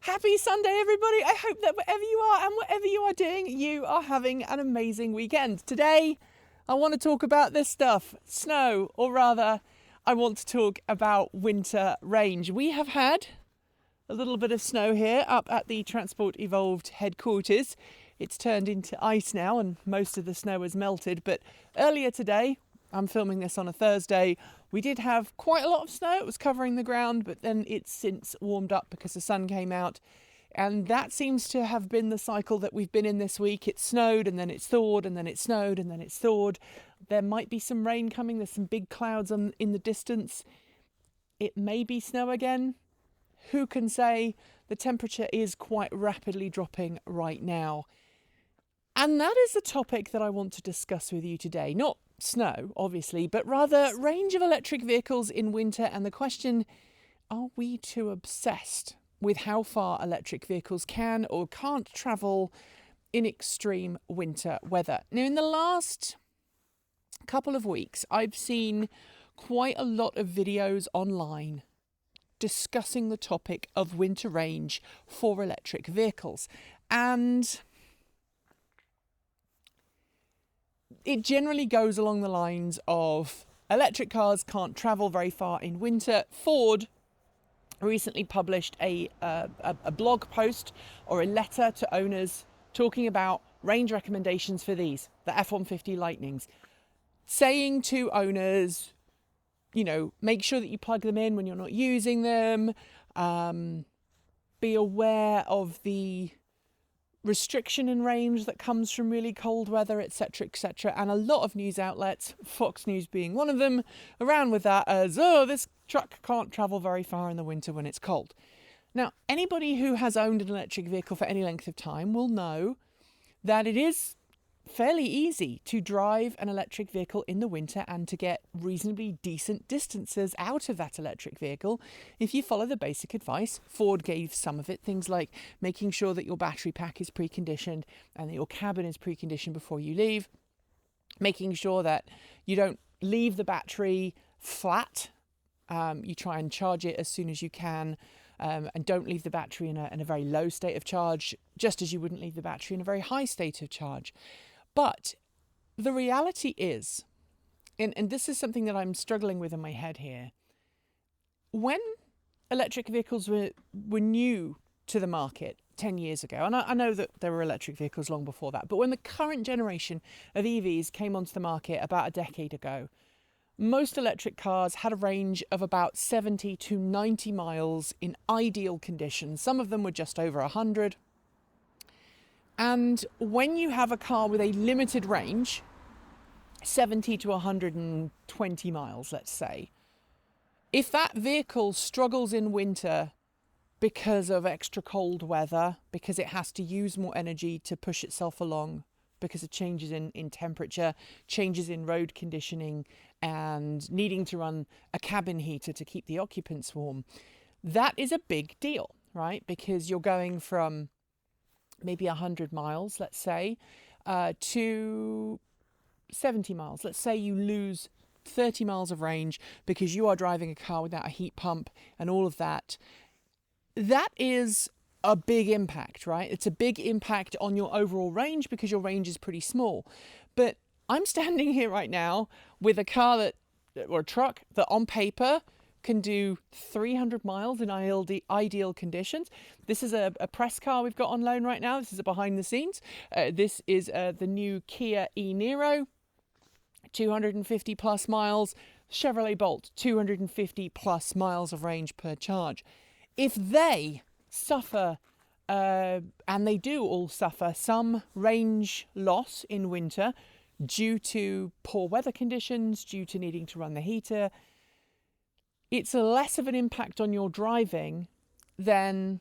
Happy Sunday, everybody. I hope that wherever you are and whatever you are doing, you are having an amazing weekend. Today, I want to talk about this stuff, snow, or rather, I want to talk about winter range. We have had a little bit of snow here up at the Transport Evolved headquarters. It's turned into ice now and most of the snow has melted, but earlier today, I'm filming this on a Thursday, we did have quite a lot of snow. It was covering the ground, but then it's since warmed up because the sun came out. And that seems to have been the cycle that we've been in this week. It snowed and then it thawed and then it snowed and then it thawed. There might be some rain coming. There's some big clouds in the distance. It may be snow again. Who can say? The temperature is quite rapidly dropping right now. And that is the topic that I want to discuss with you today. Not snow, obviously, but rather range of electric vehicles in winter and the question, are we too obsessed with how far electric vehicles can or can't travel in extreme winter weather? Now, in the last couple of weeks, I've seen quite a lot of videos online discussing the topic of winter range for electric vehicles. And it generally goes along the lines of electric cars can't travel very far in winter. Ford recently published a blog post or a letter to owners talking about range recommendations for these, the F-150 Lightnings, saying to owners, make sure that you plug them in when you're not using them, be aware of the restriction in range that comes from really cold weather, etc., etc. And a lot of news outlets, Fox News being one of them, around with that as, this truck can't travel very far in the winter when it's cold. Now, anybody who has owned an electric vehicle for any length of time will know that it is fairly easy to drive an electric vehicle in the winter and to get reasonably decent distances out of that electric vehicle if you follow the basic advice. Ford gave some of it, things like making sure that your battery pack is preconditioned and that your cabin is preconditioned before you leave, making sure that you don't leave the battery flat, you try and charge it as soon as you can, and don't leave the battery in a very low state of charge, just as you wouldn't leave the battery in a very high state of charge. But the reality is, and this is something that I'm struggling with in my head here, when electric vehicles were new to the market 10 years ago, and I know that there were electric vehicles long before that, but when the current generation of EVs came onto the market about a decade ago, most electric cars had a range of about 70 to 90 miles in ideal conditions. Some of them were just over 100. And when you have a car with a limited range, 70 to 120 miles, let's say, if that vehicle struggles in winter because of extra cold weather, because it has to use more energy to push itself along, because of changes in temperature, changes in road conditioning, and needing to run a cabin heater to keep the occupants warm, that is a big deal, right? Because you're going from maybe 100 miles, let's say, to 70 miles. Let's say you lose 30 miles of range because you are driving a car without a heat pump and all of that. That is a big impact, right? It's a big impact on your overall range because your range is pretty small. But I'm standing here right now with a car or a truck that on paper can do 300 miles in ideal conditions. This is a press car we've got on loan right now. This is a behind the scenes. This is the new Kia e-Niro, 250 plus miles. Chevrolet Bolt, 250 plus miles of range per charge. If they suffer, and they do all suffer, some range loss in winter due to poor weather conditions, due to needing to run the heater, it's less of an impact on your driving than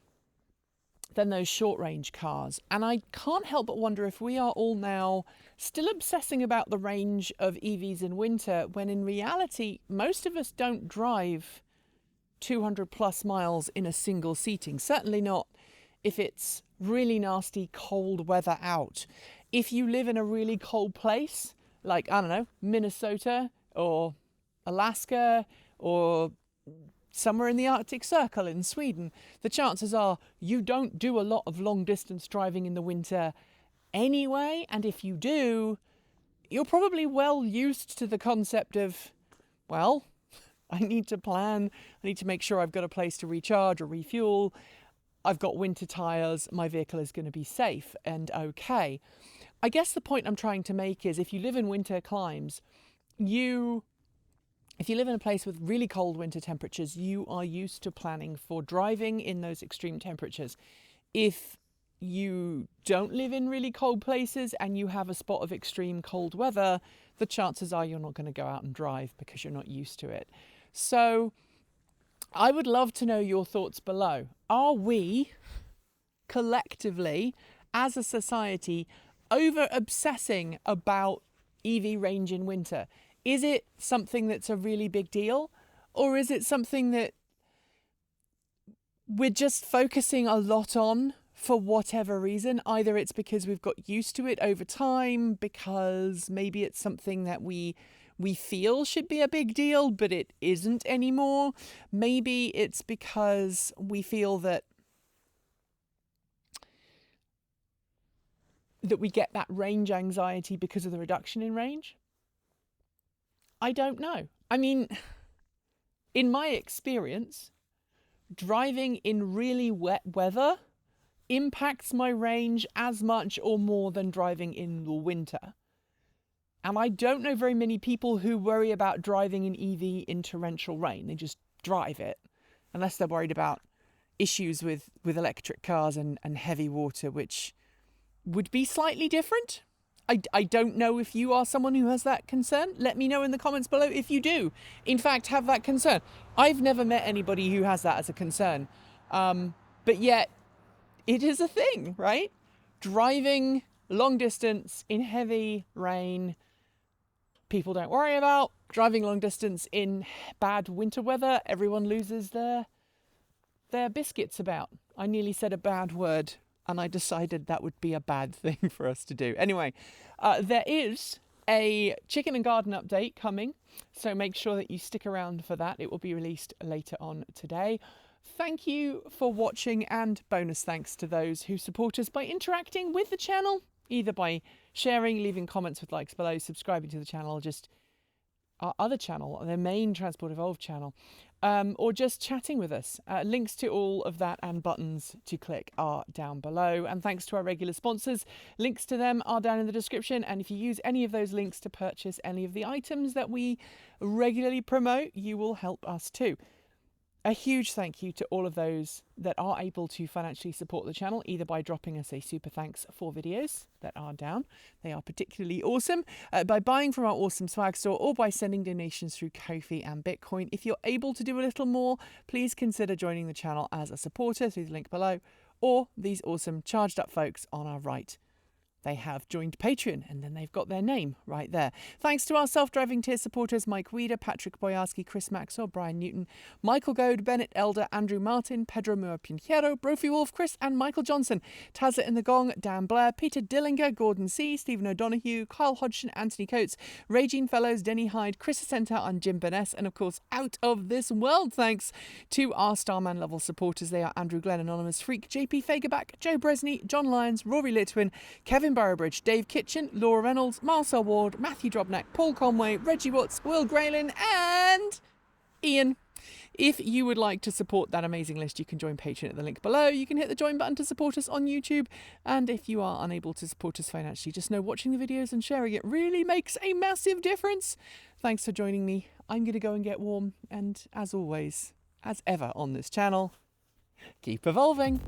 those short range cars. And I can't help but wonder if we are all now still obsessing about the range of EVs in winter, when in reality, most of us don't drive 200 plus miles in a single seating. Certainly not if it's really nasty cold weather out. If you live in a really cold place, like, I don't know, Minnesota or Alaska or somewhere in the Arctic Circle in Sweden, the chances are you don't do a lot of long distance driving in the winter anyway. And if you do, you're probably well used to the concept of, well, I need to plan, I need to make sure I've got a place to recharge or refuel. I've got winter tyres, my vehicle is going to be safe and okay. I guess the point I'm trying to make is if you live in winter climes, if you live in a place with really cold winter temperatures, you are used to planning for driving in those extreme temperatures. If you don't live in really cold places and you have a spot of extreme cold weather, the chances are you're not going to go out and drive because you're not used to it. So I would love to know your thoughts below. Are we collectively, as a society, over obsessing about EV range in winter? Is it something that's a really big deal? Or is it something that we're just focusing a lot on for whatever reason? Either it's because we've got used to it over time, because maybe it's something that we feel should be a big deal, but it isn't anymore. Maybe it's because we feel that we get that range anxiety because of the reduction in range. I don't know. I mean, in my experience, driving in really wet weather impacts my range as much or more than driving in the winter. And I don't know very many people who worry about driving an EV in torrential rain. They just drive it, unless they're worried about issues with electric cars and heavy water, which would be slightly different. I don't know if you are someone who has that concern. Let me know in the comments below if you do, in fact, have that concern. I've never met anybody who has that as a concern. But yet, it is a thing, right? Driving long distance in heavy rain, people don't worry about. Driving long distance in bad winter weather, everyone loses their biscuits about. I nearly said a bad word, and I decided that would be a bad thing for us to do. Anyway, there is a chicken and garden update coming, so make sure that you stick around for that. It will be released later on today. Thank you for watching, and bonus thanks to those who support us by interacting with the channel, either by sharing, leaving comments with likes below, subscribing to the channel, just our other channel, the main Transport Evolved channel, or just chatting with us. Links to all of that and buttons to click are down below. And thanks to our regular sponsors, links to them are down in the description. And if you use any of those links to purchase any of the items that we regularly promote, you will help us too. A huge thank you to all of those that are able to financially support the channel, either by dropping us a super thanks for videos that are down. They are particularly awesome. By buying from our awesome swag store, or by sending donations through Ko-fi and Bitcoin. If you're able to do a little more, please consider joining the channel as a supporter through the link below, or these awesome charged up folks on our right. They have joined Patreon, and then they've got their name right there. Thanks to our self-driving tier supporters, Mike Weeder, Patrick Boyarski, Chris Maxwell, Brian Newton, Michael Goad, Bennett Elder, Andrew Martin, Pedro Mua Pinheiro, Brophy Wolf, Chris and Michael Johnson, Tazza in the Gong, Dan Blair, Peter Dillinger, Gordon C, Stephen O'Donoghue, Kyle Hodgson, Anthony Coates, Regine Fellows, Denny Hyde, Chris Ascenta and Jim Burness, and of course, out of this world thanks to our Starman level supporters. They are Andrew Glenn, Anonymous Freak, JP Fagerback, Joe Bresney, John Lyons, Rory Litwin, Kevin Boroughbridge, Dave Kitchen, Laura Reynolds, Marcel Ward, Matthew Drobnak, Paul Conway, Reggie Watts, Will Graylin, and Ian. If you would like to support that amazing list, you can join Patreon at the link below. You can hit the join button to support us on YouTube. And if you are unable to support us financially, just know watching the videos and sharing it really makes a massive difference. Thanks for joining me. I'm going to go and get warm. And as always, as ever on this channel, keep evolving.